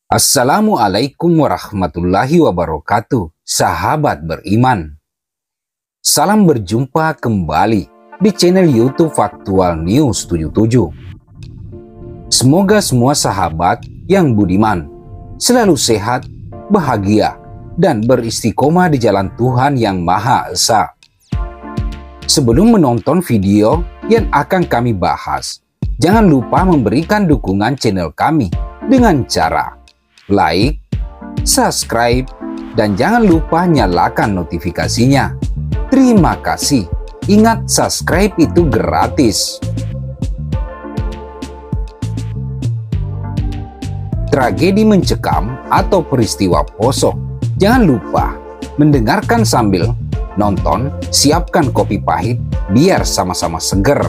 Assalamualaikum warahmatullahi wabarakatuh, sahabat beriman. Salam berjumpa kembali di channel YouTube Faktual News 77. Semoga semua sahabat yang budiman selalu sehat, bahagia, dan beristiqomah di jalan Tuhan yang Maha Esa. Sebelum menonton video yang akan kami bahas, jangan lupa memberikan dukungan channel kami dengan cara like, subscribe, dan jangan lupa nyalakan notifikasinya. Terima kasih. Ingat, subscribe itu gratis. Tragedi mencekam atau peristiwa Poso. Jangan lupa mendengarkan sambil nonton, siapkan kopi pahit biar sama-sama seger.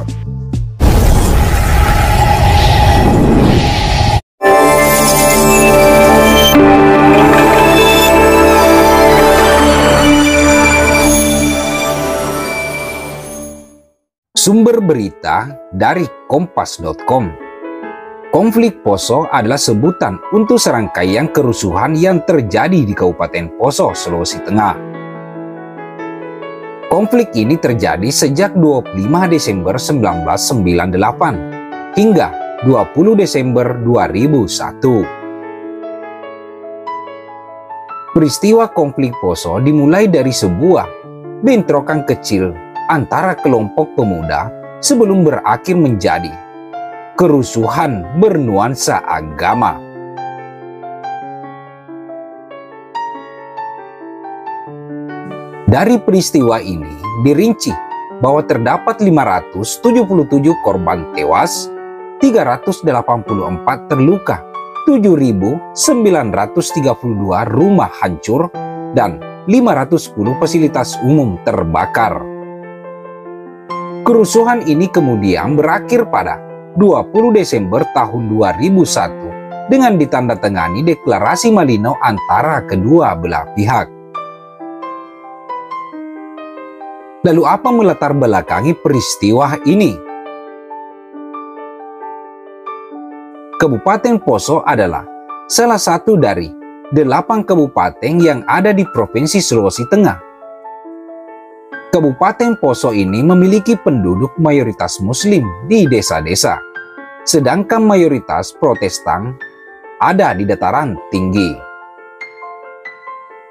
Sumber berita dari kompas.com. Konflik Poso adalah sebutan untuk serangkaian kerusuhan yang terjadi di Kabupaten Poso, Sulawesi Tengah. Konflik ini terjadi sejak 25 Desember 1998 hingga 20 Desember 2001. Peristiwa konflik Poso dimulai dari sebuah bentrokan kecil antara kelompok pemuda sebelum berakhir menjadi kerusuhan bernuansa agama. Dari peristiwa ini dirinci bahwa terdapat 577 korban tewas, 384 terluka, 7.932 rumah hancur, dan 510 fasilitas umum terbakar. Kerusuhan ini kemudian berakhir pada 20 Desember tahun 2001 dengan ditandatangani deklarasi Malino antara kedua belah pihak. Lalu apa melatar belakangi peristiwa ini? Kabupaten Poso adalah salah satu dari 8 kabupaten yang ada di Provinsi Sulawesi Tengah. Kabupaten Poso ini memiliki penduduk mayoritas Muslim di desa-desa, sedangkan mayoritas Protestan ada di dataran tinggi.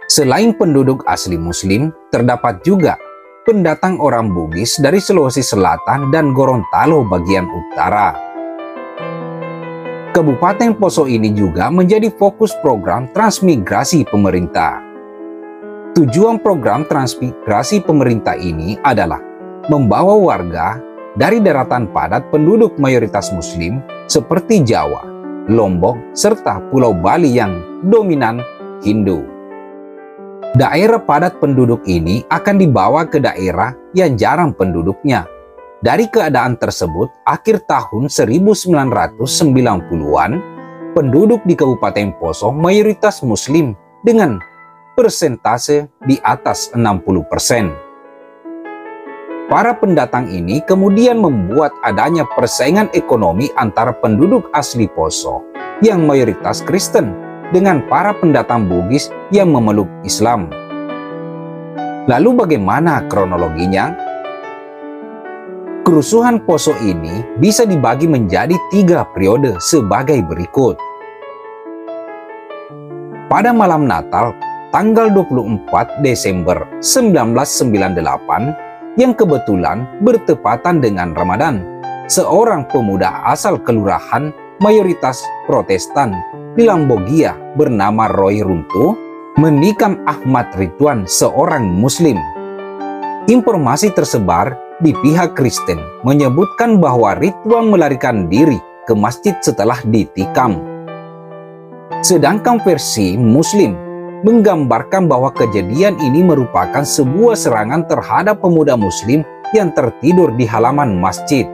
Selain penduduk asli Muslim, terdapat juga pendatang orang Bugis dari Sulawesi Selatan dan Gorontalo bagian utara. Kabupaten Poso ini juga menjadi fokus program transmigrasi pemerintah. Tujuan program transmigrasi pemerintah ini adalah membawa warga dari daratan padat penduduk mayoritas Muslim seperti Jawa, Lombok, serta Pulau Bali yang dominan Hindu. Daerah padat penduduk ini akan dibawa ke daerah yang jarang penduduknya. Dari keadaan tersebut, akhir tahun 1990-an, penduduk di Kabupaten Poso mayoritas Muslim dengan persentase di atas 60%. Para pendatang ini kemudian membuat adanya persaingan ekonomi antara penduduk asli Poso yang mayoritas Kristen dengan para pendatang Bugis yang memeluk Islam. Lalu bagaimana kronologinya? Kerusuhan Poso ini bisa dibagi menjadi 3 periode sebagai berikut. Pada malam Natal tanggal 24 Desember 1998 yang kebetulan bertepatan dengan Ramadan, seorang pemuda asal kelurahan mayoritas Protestan di Lambogia bernama Roy Runtuh menikam Ahmad Ridwan, seorang Muslim. Informasi tersebar di pihak Kristen menyebutkan bahwa Ridwan melarikan diri ke masjid setelah ditikam. Sedangkan versi Muslim menggambarkan bahwa kejadian ini merupakan sebuah serangan terhadap pemuda Muslim yang tertidur di halaman masjid.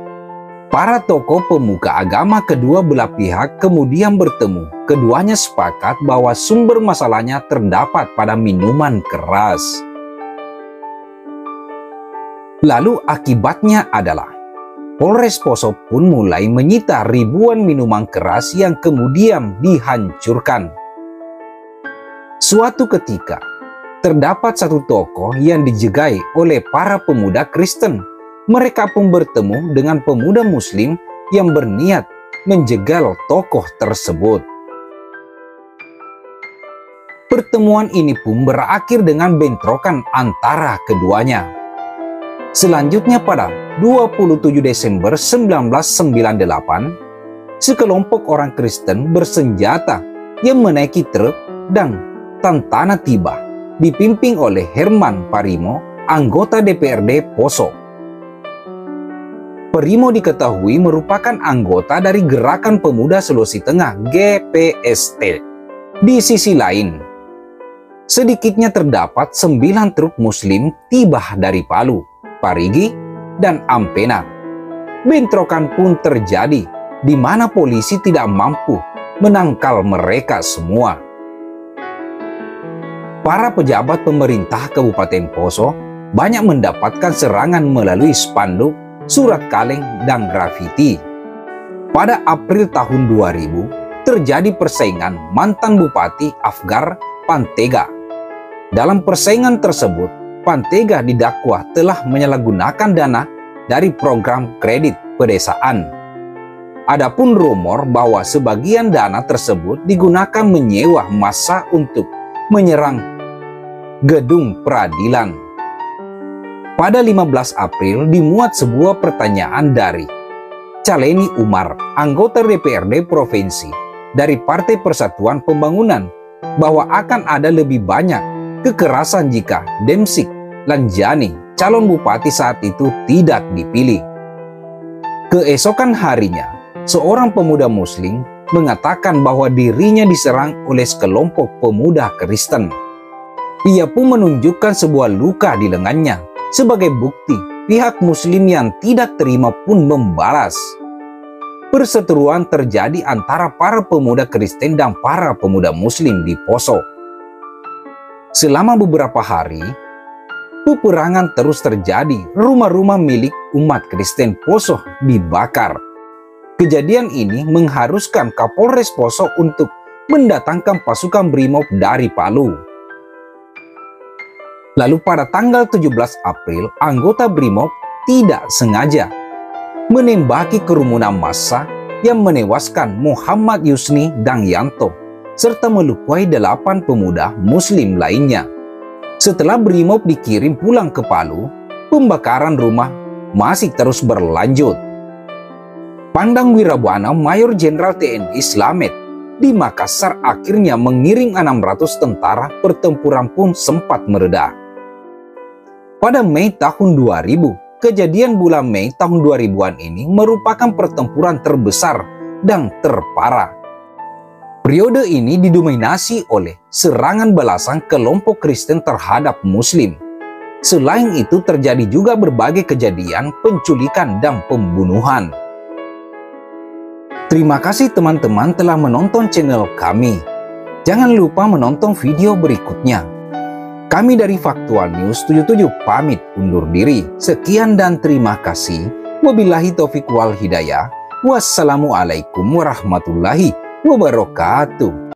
Para tokoh pemuka agama kedua belah pihak kemudian bertemu. Keduanya sepakat bahwa sumber masalahnya terdapat pada minuman keras. Lalu akibatnya adalah Polres Poso pun mulai menyita ribuan minuman keras yang kemudian dihancurkan Suatu ketika, terdapat satu tokoh yang dijegai oleh para pemuda Kristen. Mereka pun bertemu dengan pemuda Muslim yang berniat menjegal tokoh tersebut. Pertemuan ini pun berakhir dengan bentrokan antara keduanya. Selanjutnya pada 27 Desember 1998, sekelompok orang Kristen bersenjata yang menaiki truk dan Tantana tiba, dipimpin oleh Herman Parimo, anggota DPRD Poso. Parimo diketahui merupakan anggota dari Gerakan Pemuda Sulawesi Tengah (GPST). Di sisi lain, sedikitnya terdapat 9 truk Muslim tiba dari Palu, Parigi, dan Ampena. Bentrokan pun terjadi, di mana polisi tidak mampu menangkal mereka semua. Para pejabat pemerintah Kabupaten Poso banyak mendapatkan serangan melalui spanduk, surat kaleng, dan grafiti. Pada April tahun 2000, terjadi persaingan mantan Bupati Afgar Pantega. Dalam persaingan tersebut, Pantega didakwa telah menyalahgunakan dana dari program kredit pedesaan. Adapun rumor bahwa sebagian dana tersebut digunakan menyewa massa untuk menyerang gedung peradilan. Pada 15 April dimuat sebuah pertanyaan dari Caleni Umar, anggota DPRD Provinsi dari Partai Persatuan Pembangunan, bahwa akan ada lebih banyak kekerasan jika Demsik Lanjani, calon bupati saat itu, tidak dipilih. Keesokan harinya, seorang pemuda Muslim mengatakan bahwa dirinya diserang oleh sekelompok pemuda Kristen. Ia pun menunjukkan sebuah luka di lengannya. Sebagai bukti, pihak Muslim yang tidak terima pun membalas. Perseteruan terjadi antara para pemuda Kristen dan para pemuda Muslim di Poso. Selama beberapa hari, peperangan terus terjadi. Rumah-rumah milik umat Kristen Poso dibakar. Kejadian ini mengharuskan Kapolres Poso untuk mendatangkan pasukan Brimob dari Palu. Lalu pada tanggal 17 April, anggota Brimob tidak sengaja menembaki kerumunan massa yang menewaskan Muhammad Yusni dan Yanto, serta melukai 8 pemuda Muslim lainnya. Setelah Brimob dikirim pulang ke Palu, pembakaran rumah masih terus berlanjut. Pandang Wirabuana, Mayor Jenderal TNI Slamet di Makassar, akhirnya mengirim 600 tentara. Pertempuran pun sempat mereda. Pada Mei tahun 2000, kejadian bulan Mei tahun 2000-an ini merupakan pertempuran terbesar dan terparah. Periode ini didominasi oleh serangan balasan kelompok Kristen terhadap Muslim. Selain itu terjadi juga berbagai kejadian penculikan dan pembunuhan. Terima kasih teman-teman telah menonton channel kami. Jangan lupa menonton video berikutnya. Kami dari Faktual News 77 pamit undur diri. Sekian dan terima kasih. Wabillahi taufiq wal hidayah. Wassalamualaikum warahmatullahi wabarakatuh.